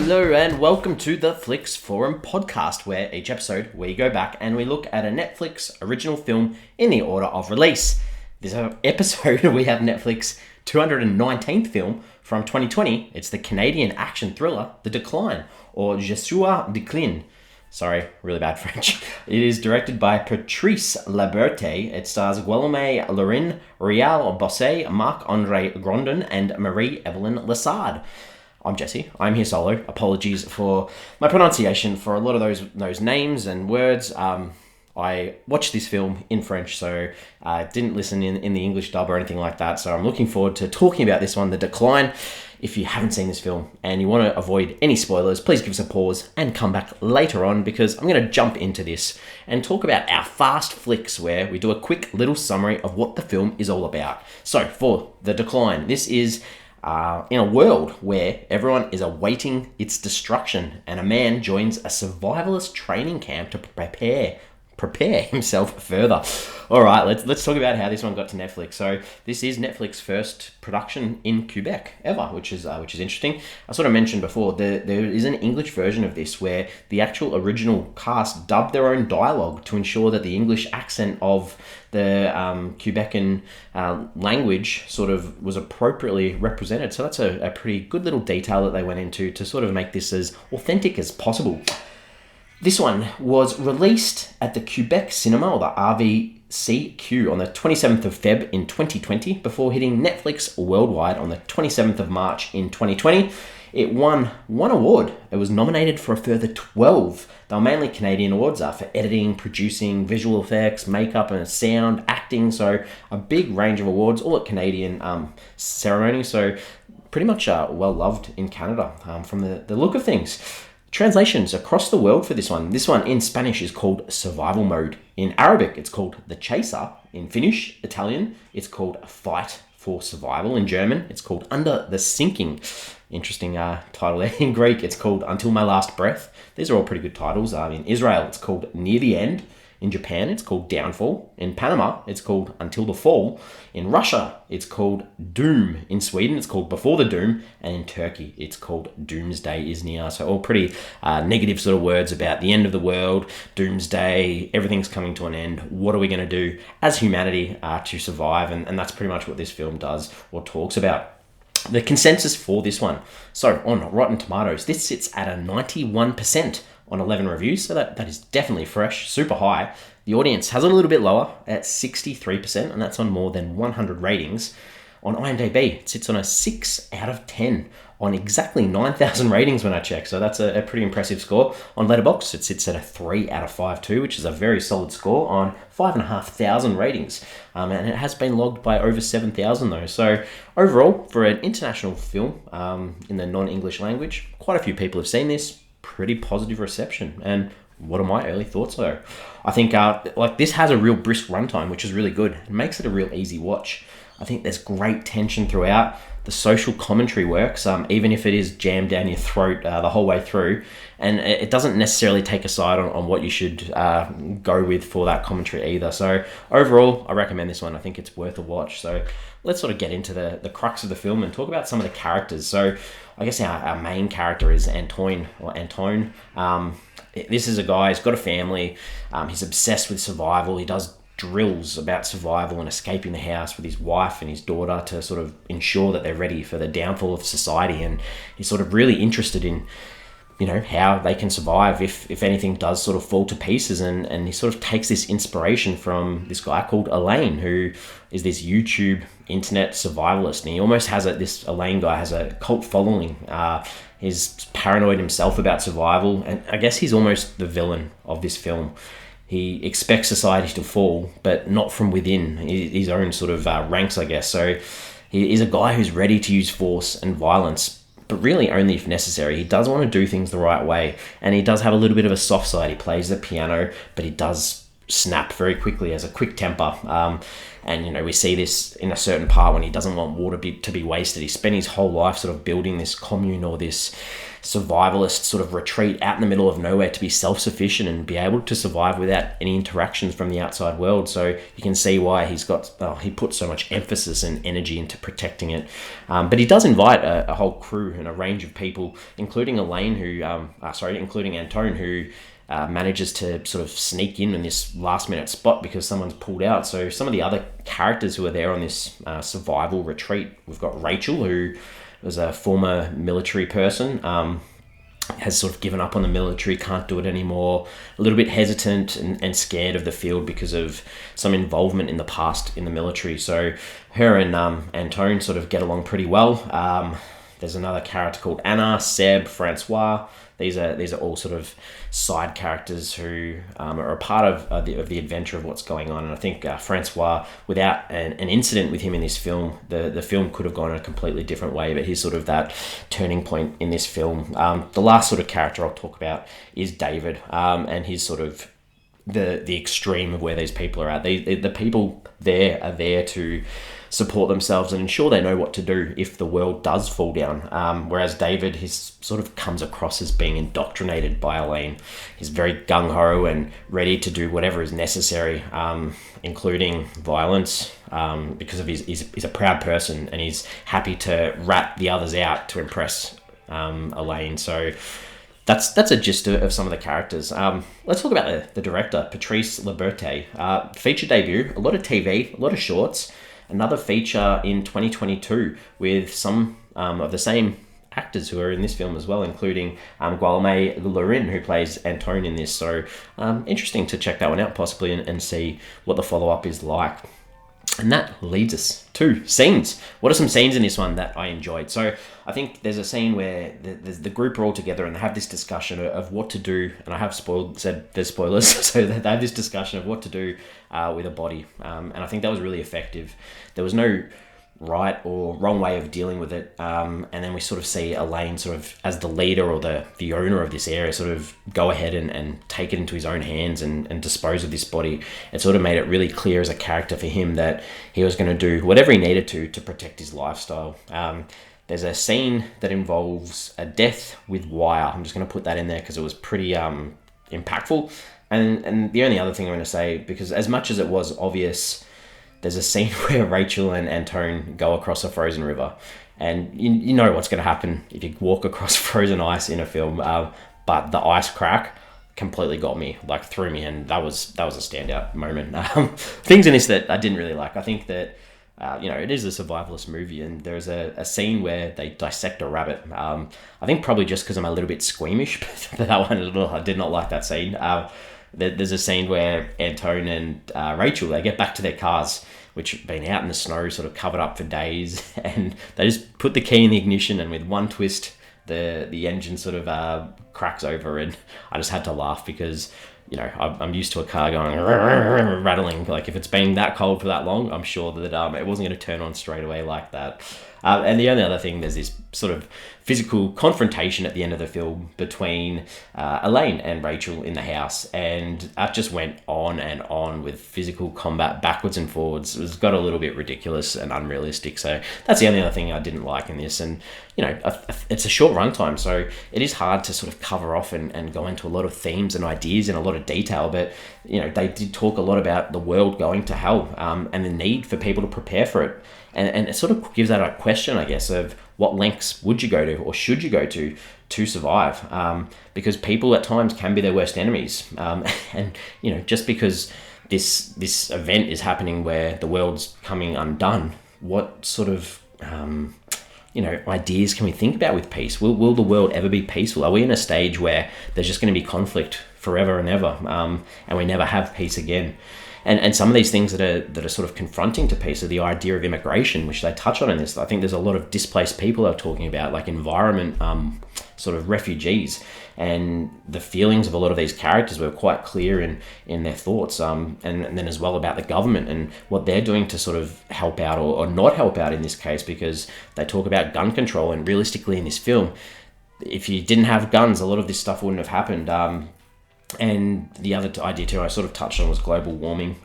Hello and welcome to the Flix Forum podcast, where each episode we go back and we look at a Netflix original film in the order of release. This episode we have Netflix 219th film from 2020. It's the Canadian action thriller The Decline, or Jusqu'au, déclin. Sorry, really bad French. It is directed by Patrice Lailberte. It stars Guillaume Laurin, Bosse, Marc-Andre, Grondin, and Marie-Evelyne Lessard. I'm Jesse. I'm here solo. Apologies for my pronunciation for a lot of those names and words. I watched this film in French, so I didn't listen in the English dub or anything like that. So I'm looking forward to talking about this one, The Decline. If you haven't seen this film and you want to avoid any spoilers, please give us a pause and come back later on, because I'm going to jump into this and talk about our fast flicks, where we do a quick little summary of what the film is all about. So for The Decline, this is in a world where everyone is awaiting its destruction, and a man joins a survivalist training camp to prepare himself further. All right, let's talk about how this one got to Netflix. So this is Netflix's first production in Quebec ever, which is interesting. I sort of mentioned before there is an English version of this where the actual original cast dubbed their own dialogue to ensure that the English accent of the Quebecan language sort of was appropriately represented. So that's a pretty good little detail that they went into to sort of make this as authentic as possible. This one was released at the Quebec Cinema, or the RVCQ, on the 27th of Feb in 2020, before hitting Netflix worldwide on the 27th of March in 2020. It won one award. It was nominated for a further 12. They were mainly Canadian awards for editing, producing, visual effects, makeup and sound, acting. So a big range of awards, all at Canadian ceremony. So pretty much well loved in Canada from the look of things. Translations across the world for this one. This one in Spanish is called Survival Mode. In Arabic, it's called The Chaser. In Finnish, Italian, it's called Fight for Survival. In German, it's called Under the Sinking. Interesting title there. In Greek, it's called Until My Last Breath. These are all pretty good titles. In Israel, it's called Near the End. In Japan, it's called Downfall. In Panama, it's called Until the Fall. In Russia, it's called Doom. In Sweden, it's called Before the Doom. And in Turkey, it's called Doomsday is Near. So all pretty negative sort of words about the end of the world, doomsday, everything's coming to an end. What are we going to do as humanity to survive? And that's pretty much what this film does or talks about. The consensus for this one. So on Rotten Tomatoes, this sits at a 91% on 11 reviews, so that is definitely fresh, super high. The audience has it a little bit lower at 63%, and that's on more than 100 ratings. On IMDb, it sits on a 6 out of 10 on exactly 9,000 ratings when I check, so that's a pretty impressive score. On Letterboxd, it sits at a 3 out of 5 too, which is a very solid score on 5,500 ratings. And it has been logged by over 7,000 though. So overall, for an international film in the non-English language, quite a few people have seen this. Pretty positive reception. And what are my early thoughts though? I think this has a real brisk runtime, which is really good. It makes it a real easy watch. I think there's great tension throughout. The social commentary works, even if it is jammed down your throat the whole way through. And it doesn't necessarily take a side on what you should go with for that commentary either. So overall, I recommend this one. I think it's worth a watch. So let's sort of get into the crux of the film and talk about some of the characters. So I guess our main character is Antone. This is a guy who's got a family. He's obsessed with survival. He does drills about survival and escaping the house with his wife and his daughter to sort of ensure that they're ready for the downfall of society. And he's sort of really interested in, how they can survive if anything does sort of fall to pieces. And he sort of takes this inspiration from this guy called Elaine, who is this YouTube internet survivalist. And he almost has this Elaine guy has a cult following. He's paranoid himself about survival. And I guess he's almost the villain of this film. He expects society to fall, but not from within his own sort of ranks, I guess. So he's a guy who's ready to use force and violence, but really only if necessary. He does want to do things the right way, and he does have a little bit of a soft side. He plays the piano, but he does snap very quickly, has a quick temper. And we see this in a certain part when he doesn't want water to be wasted. He spent his whole life sort of building this commune or this survivalist sort of retreat out in the middle of nowhere to be self-sufficient and be able to survive without any interactions from the outside world. So you can see why he puts so much emphasis and energy into protecting it. But he does invite a whole crew and a range of people, including including Antone, who manages to sort of sneak in this last minute spot because someone's pulled out. So some of the other characters who are there on this survival retreat, we've got Rachel, who was a former military person, has sort of given up on the military, can't do it anymore, a little bit hesitant and scared of the field because of some involvement in the past in the military. So her and Antone sort of get along pretty well. There's another character called Anna, Seb, Francois. These are all sort of side characters who are a part of the adventure of what's going on. And I think Francois, without an incident with him in this film, the film could have gone in a completely different way. But he's sort of that turning point in this film. The last sort of character I'll talk about is David, and he's sort of the extreme of where these people are at. The people there are there to support themselves and ensure they know what to do if the world does fall down. Whereas David, he sort of comes across as being indoctrinated by Elaine. He's very gung-ho and ready to do whatever is necessary, including violence, because of he's a proud person and he's happy to rat the others out to impress Elaine. So that's a gist of some of the characters. Let's talk about the director, Patrice Lailberte. Feature debut, a lot of TV, a lot of shorts. Another feature in 2022 with some of the same actors who are in this film as well, including Guillaume Laurin, who plays Antone in this. So interesting to check that one out possibly and see what the follow-up is like. And that leads us to scenes. What are some scenes in this one that I enjoyed? So I think there's a scene where the group are all together and they have this discussion of what to do. And I have said there's spoilers, so they have this discussion of what to do with a body. And I think that was really effective. There was no right or wrong way of dealing with it. And then we sort of see Elaine sort of as the leader or the owner of this area sort of go ahead and take it into his own hands and dispose of this body. It sort of made it really clear as a character for him that he was going to do whatever he needed to protect his lifestyle. There's a scene that involves a death with wire. I'm just going to put that in there because it was pretty impactful. And the only other thing I'm going to say, because as much as it was obvious, there's a scene where Rachel and Antone go across a frozen river. And you know what's going to happen if you walk across frozen ice in a film. But the ice crack completely got me, threw me. And that was a standout moment. Things in this that I didn't really like. I think that, it is a survivalist movie. And there's a scene where they dissect a rabbit. I think probably just because I'm a little bit squeamish. But that one, I did not like that scene. There's a scene where Antone and Rachel, they get back to their cars, which have been out in the snow, sort of covered up for days, and they just put the key in the ignition, and with one twist, the engine sort of cracks over, and I just had to laugh because, I'm used to a car going rattling. Like if it's been that cold for that long, I'm sure that it wasn't going to turn on straight away like that. And the only other thing, there's this sort of physical confrontation at the end of the film between Elaine and Rachel in the house. And that just went on and on with physical combat backwards and forwards. It got a little bit ridiculous and unrealistic. So that's the only other thing I didn't like in this. And, it's a short runtime, so it is hard to sort of cover off and go into a lot of themes and ideas in a lot of detail. But, they did talk a lot about the world going to hell and the need for people to prepare for it. And it sort of gives that a question, I guess, of what lengths would you go to or should you go to survive? Because people at times can be their worst enemies. And, just because this event is happening where the world's coming undone, what sort of, ideas can we think about with peace? Will the world ever be peaceful? Are we in a stage where there's just going to be conflict forever and ever, and we never have peace again? And some of these things that are sort of confronting to peace are the idea of immigration, which they touch on in this. I think there's a lot of displaced people they're talking about, like environment, sort of refugees, and the feelings of a lot of these characters were quite clear in their thoughts. And then as well about the government and what they're doing to sort of help out or not help out in this case, because they talk about gun control. And realistically in this film, if you didn't have guns, a lot of this stuff wouldn't have happened. And the other idea too I sort of touched on was global warming.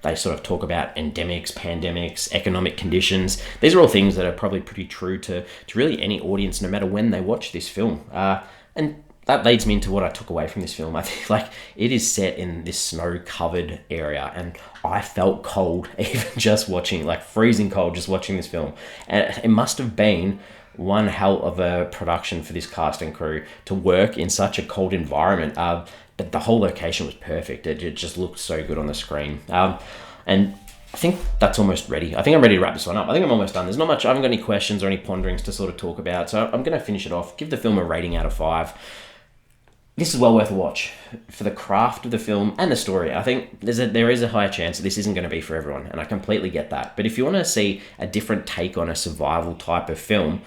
They sort of talk about endemics, pandemics, economic conditions. These are all things that are probably pretty true to really any audience, no matter when they watch this film. And that leads me into what I took away from this film. I think like it is set in this snow-covered area, and I felt cold even just watching, like freezing cold, just watching this film. And it must have been one hell of a production for this cast and crew to work in such a cold environment. But the whole location was perfect. It just looked so good on the screen. And I think that's almost ready. I think I'm ready to wrap this one up. I think I'm almost done. There's not much. I haven't got any questions or any ponderings to sort of talk about. So I'm going to finish it off. Give the film a rating out of 5. This is well worth a watch for the craft of the film and the story. I think there is a higher chance that this isn't going to be for everyone, and I completely get that. But if you want to see a different take on a survival type of film,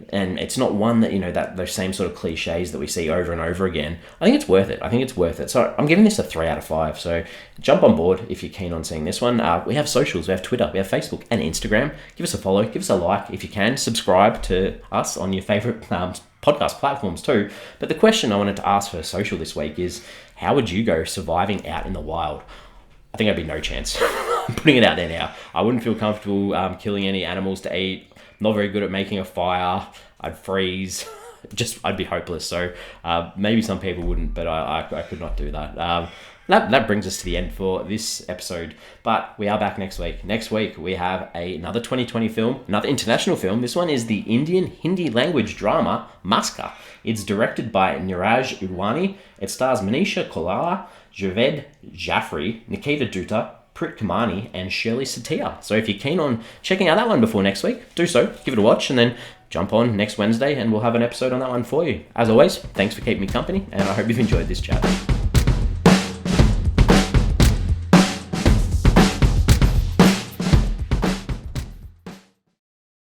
and it's not one that, that those same sort of cliches that we see over and over again, I think it's worth it. So I'm giving this a 3 out of 5. So jump on board if you're keen on seeing this one. We have socials. We have Twitter, we have Facebook and Instagram. Give us a follow, give us a like if you can. Subscribe to us on your favorite podcast platforms too. But the question I wanted to ask for social this week is, how would you go surviving out in the wild? I think I'd be no chance. I'm putting it out there now. I wouldn't feel comfortable killing any animals to eat. Not very good at making a fire. I'd freeze. I'd be hopeless. So maybe some people wouldn't, but I could not do that. That brings us to the end for this episode, but we are back next week. Next week, we have another 2020 film, another international film. This one is the Indian Hindi language drama, Maska. It's directed by Niraj Irwani. It stars Manisha Kolara, Javed Jaffrey, Nikita Dutta, Prit Kamani, and Shirley Satia. So if you're keen on checking out that one before next week, do so. Give it a watch, and then jump on next Wednesday, and we'll have an episode on that one for you. As always, thanks for keeping me company, and I hope you've enjoyed this chat.